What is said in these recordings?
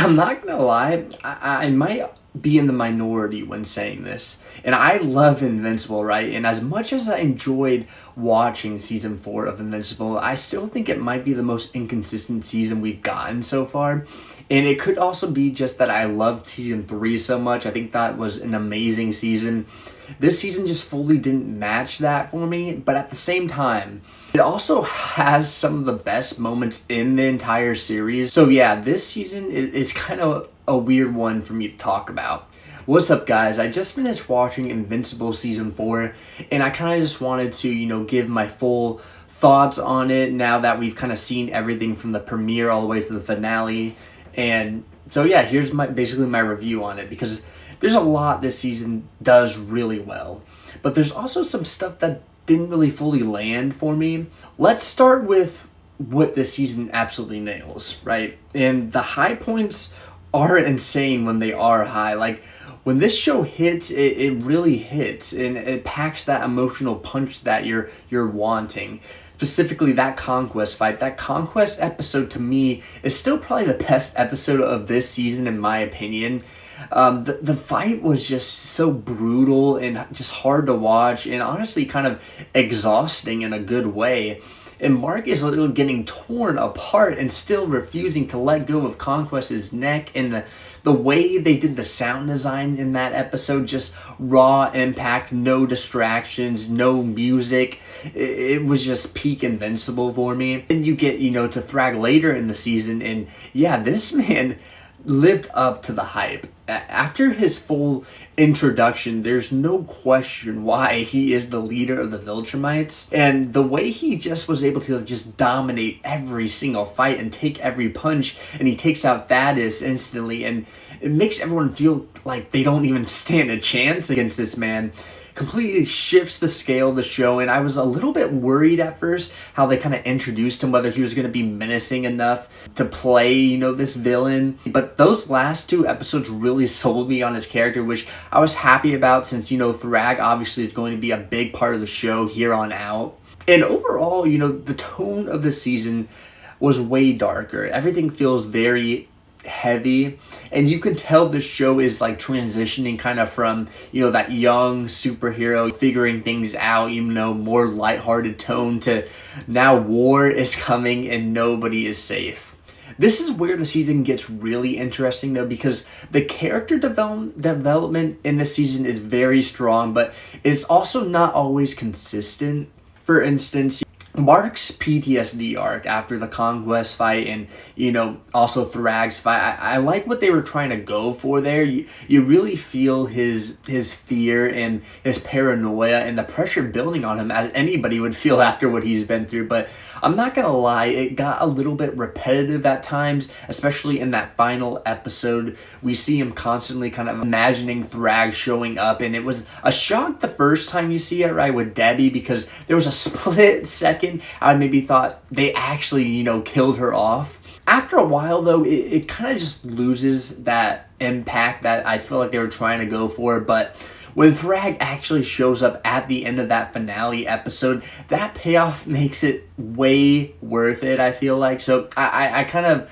I'm not gonna lie, I might be in the minority when saying this. And I love Invincible, right? And as much as I enjoyed watching season 4 of Invincible, I still think it might be the most inconsistent season we've gotten so far. And it could also be just that I loved season 3 so much. I think that was an amazing season. This season just fully didn't match that for me, but at the same time, it also has some of the best moments in the entire series. So yeah, this season is kind of a weird one for me to talk about. What's up, guys? I just finished watching Invincible season 4, and I kind of just wanted to, give my full thoughts on it now that we've kind of seen everything from the premiere all the way to the finale. And so yeah, here's basically my review on it, because there's a lot this season does really well, but there's also some stuff that didn't really fully land for me. Let's start with what this season absolutely nails, right? And the high points are insane when they are high. Like, when this show hits, it really hits, and it packs that emotional punch that you're wanting. Specifically, that Conquest fight. That Conquest episode, to me, is still probably the best episode of this season, in my opinion. The fight was just so brutal and just hard to watch, and honestly kind of exhausting in a good way. And Mark is literally getting torn apart and still refusing to let go of Conquest's neck. And the way they did the sound design in that episode, just raw impact, no distractions, no music. It was just peak Invincible for me. And you get, to Thragg later in the season, and yeah, this man lived up to the hype. After his full introduction, there's no question why he is the leader of the Viltrumites. And the way he just was able to just dominate every single fight and take every punch, and he takes out Thaddeus instantly, and it makes everyone feel like they don't even stand a chance against this man. Completely shifts the scale of the show, and I was a little bit worried at first how they kind of introduced him, whether he was going to be menacing enough to play, this villain. But those last 2 episodes really sold me on his character, which I was happy about, since, Thragg obviously is going to be a big part of the show here on out. And overall, the tone of the season was way darker. Everything feels very heavy, and you can tell the show is like transitioning kind of from that young superhero figuring things out, more lighthearted tone, to now war is coming and nobody is safe. This is where the season gets really interesting, though, because the character development in this season is very strong, but it's also not always consistent. For instance, Mark's PTSD arc after the Conquest fight, and also Thragg's fight, I like what they were trying to go for there. You really feel his fear and his paranoia and the pressure building on him, as anybody would feel after what he's been through. But I'm not gonna lie, it got a little bit repetitive at times, especially in that final episode. We see him constantly kind of imagining Thragg showing up, and it was a shock the first time you see it, right, with Debbie, because there was a split second I maybe thought they actually, killed her off. After a while, though, it kind of just loses that impact that I feel like they were trying to go for. But when Thragg actually shows up at the end of that finale episode, that payoff makes it way worth it, I feel like. So I kind of,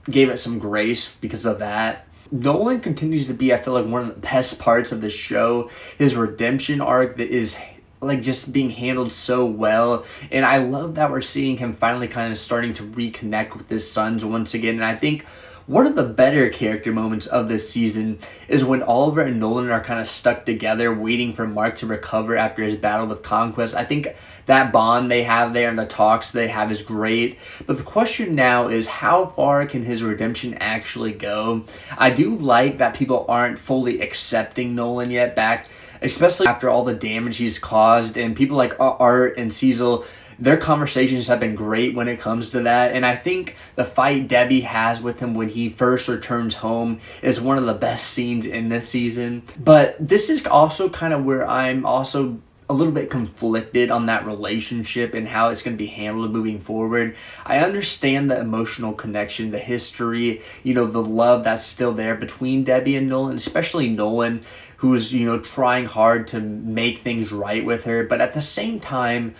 gave it some grace because of that. Nolan continues to be, I feel like, one of the best parts of the show. His redemption arc that is like just being handled so well, and I love that we're seeing him finally kind of starting to reconnect with his sons once again. And I think one of the better character moments of this season is when Oliver and Nolan are kind of stuck together waiting for Mark to recover after his battle with Conquest. I think that bond they have there and the talks they have is great, but the question now is, how far can his redemption actually go? I do like that people aren't fully accepting Nolan yet back, especially after all the damage he's caused, and people like Art and Cecil, their conversations have been great when it comes to that. And I think the fight Debbie has with him when he first returns home is one of the best scenes in this season. But this is also kind of where I'm also a little bit conflicted on that relationship and how it's going to be handled moving forward. I understand the emotional connection, the history, the love that's still there between Debbie and Nolan, especially Nolan, who's, trying hard to make things right with her. But at the same time,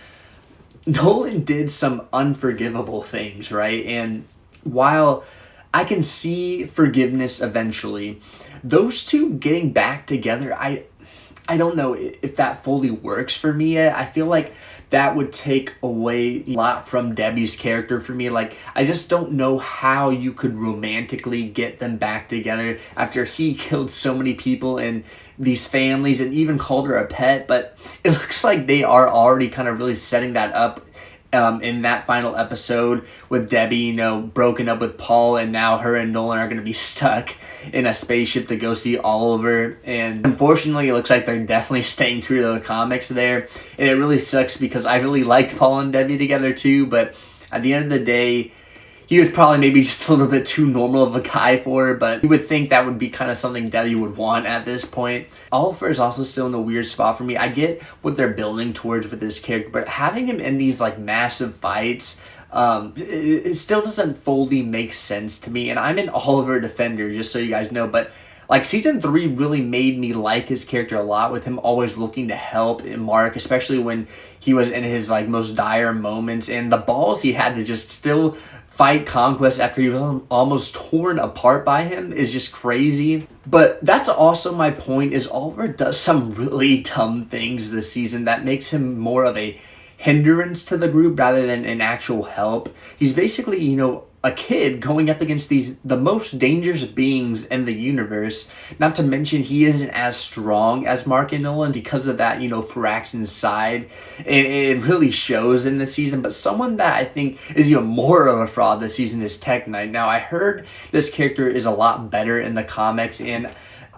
Nolan did some unforgivable things, right? And while I can see forgiveness eventually. Those two getting back together, I don't know if that fully works for me yet. I feel like that would take away a lot from Debbie's character for me. Like, I just don't know how you could romantically get them back together after he killed so many people in these families and even called her a pet. But it looks like they are already kind of really setting that up in that final episode with Debbie, you know, broken up with Paul, and now her and Nolan are going to be stuck in a spaceship to go see Oliver. And unfortunately, it looks like they're definitely staying true to the comics there. And it really sucks because I really liked Paul and Debbie together too, but at the end of the day, he was probably maybe just a little bit too normal of a guy for her, but you would think that would be kind of something Debbie would want at this point. Oliver is also still in a weird spot for me. I get what they're building towards with this character, but having him in these like massive fights, it still doesn't fully make sense to me. And I'm an Oliver defender, just so you guys know, but like season 3 really made me like his character a lot, with him always looking to help Mark, especially when he was in his like most dire moments, and the balls he had to just still fight Conquest after he was almost torn apart by him is just crazy. But that's also my point, is Oliver does some really dumb things this season that makes him more of a hindrance to the group rather than an actual help. He's basically, you know, a kid going up against the most dangerous beings in the universe. Not to mention he isn't as strong as Mark and Nolan because of that, you know, Thraxion's side. And it really shows in this season. But someone that I think is even more of a fraud this season is Tech Knight. Now, I heard this character is a lot better in the comics, and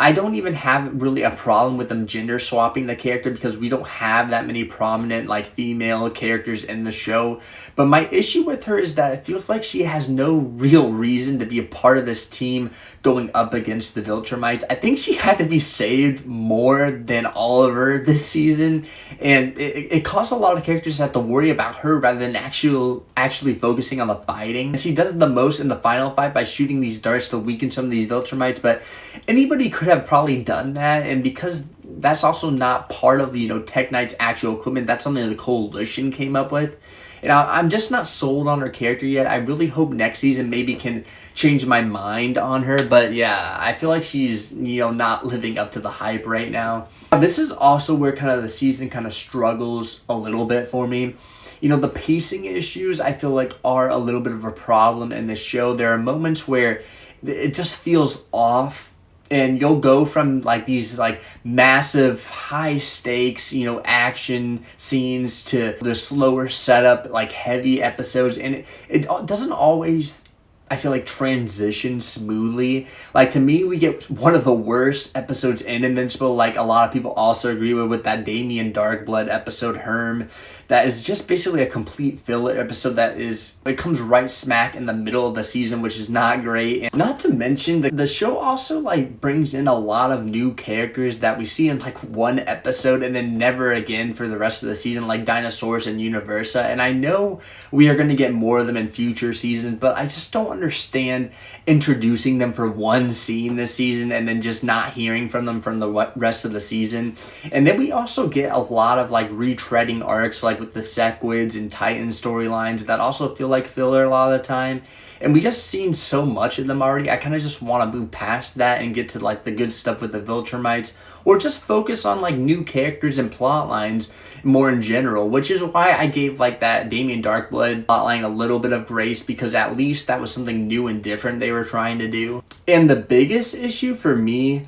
I don't even have really a problem with them gender swapping the character because we don't have that many prominent like female characters in the show. But my issue with her is that it feels like she has no real reason to be a part of this team going up against the Viltrumites. I think she had to be saved more than Oliver this season, and it caused a lot of characters to have to worry about her rather than actually focusing on the fighting. She does the most in the final fight by shooting these darts to weaken some of these Viltrumites, but anybody could have probably done that, and because that's also not part of the, you know, Tech Knight's actual equipment, that's something the Coalition came up with. And I'm just not sold on her character yet. I really hope next season maybe can change my mind on her. But yeah, I feel like she's, you know, not living up to the hype right now. This is also where kind of the season kind of struggles a little bit for me. You know, the pacing issues I feel like are a little bit of a problem in this show. There are moments where it just feels off. And you'll go from like these like massive high stakes, you know, action scenes to the slower setup, like heavy episodes. And it doesn't always, I feel like, transition smoothly. Like, to me, we get one of the worst episodes in Invincible, like a lot of people also agree with that Damien Darkblood episode, Herm. That is just basically a complete filler episode it comes right smack in the middle of the season, which is not great. And not to mention, the show also like brings in a lot of new characters that we see in like one episode and then never again for the rest of the season, like Dinosaurs and Universa. And I know we are going to get more of them in future seasons, but I just don't understand introducing them for one scene this season and then just not hearing from them from the rest of the season. And then we also get a lot of like retreading arcs, like with the Sequids and Titan storylines that also feel like filler a lot of the time. And we just seen so much of them already. I kind of just want to move past that and get to like the good stuff with the Viltrumites, or just focus on like new characters and plot lines more in general, which is why I gave like that Damien Darkblood plotline a little bit of grace, because at least that was something new and different they were trying to do. And the biggest issue for me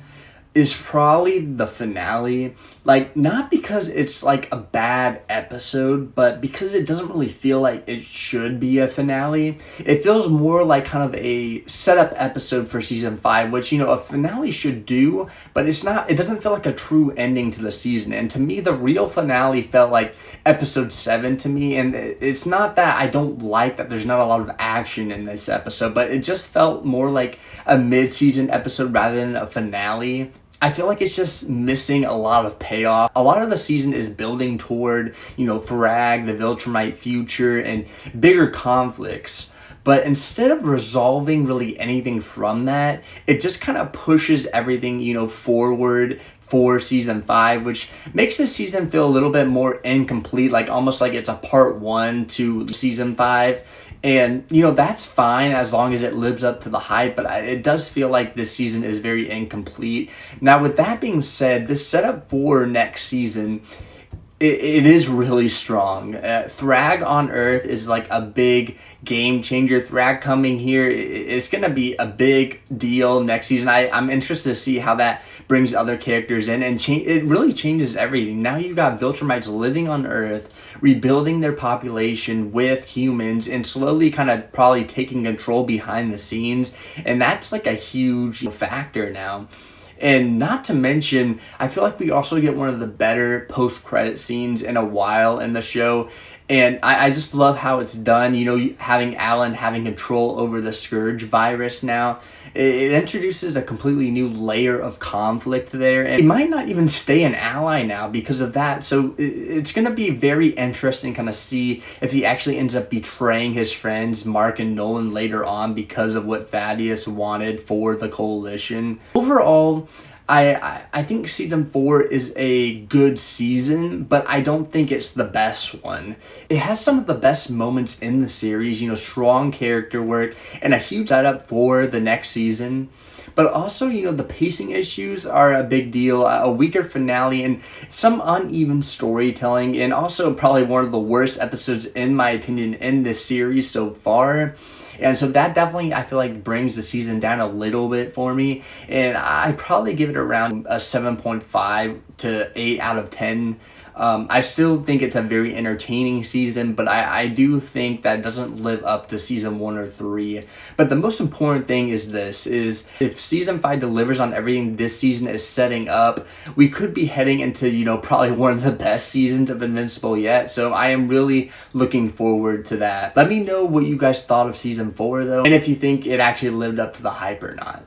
is probably the finale. Like, not because it's like a bad episode, but because it doesn't really feel like it should be a finale. It feels more like kind of a setup episode for season 5, which, you know, a finale should do, but it doesn't feel like a true ending to the season. And to me, the real finale felt like episode 7 to me. And it's not that I don't like that there's not a lot of action in this episode, but it just felt more like a mid-season episode rather than a finale. I feel like it's just missing a lot of payoff. A lot of the season is building toward, you know, Thragg, the Viltrumite future, and bigger conflicts. But instead of resolving really anything from that, it just kind of pushes everything, you know, forward for season 5, which makes this season feel a little bit more incomplete, like almost like it's a part 1 to season 5. And, you know, that's fine as long as it lives up to the hype, but it does feel like this season is very incomplete. Now, with that being said, the setup for next season, it is really strong. Thragg on Earth is like a big game changer. Thragg coming here, it's going to be a big deal next season. I'm interested to see how that brings other characters in, and it really changes everything. Now you got Viltrumites living on Earth, rebuilding their population with humans, and slowly kind of probably taking control behind the scenes. And that's like a huge factor now. And not to mention, I feel like we also get one of the better post-credit scenes in a while in the show. And I just love how it's done. You know, having Alan having control over the Scourge virus now. It introduces a completely new layer of conflict there. And he might not even stay an ally now because of that. So it's going to be very interesting kind of see if he actually ends up betraying his friends, Mark and Nolan, later on because of what Thaddeus wanted for the Coalition. Overall, I think season 4 is a good season, but I don't think it's the best one. It has some of the best moments in the series, you know, strong character work and a huge setup for the next season. But also, you know, the pacing issues are a big deal, a weaker finale and some uneven storytelling, and also probably one of the worst episodes, in my opinion, in this series so far. And so that definitely, I feel like, brings the season down a little bit for me. And I probably give it around a 7.5 to 8 out of 10. I still think it's a very entertaining season, but I do think that it doesn't live up to season 1 or 3. But the most important thing is this, is if season 5 delivers on everything this season is setting up, we could be heading into, you know, probably one of the best seasons of Invincible yet. So I am really looking forward to that. Let me know what you guys thought of season 4 though, and if you think it actually lived up to the hype or not.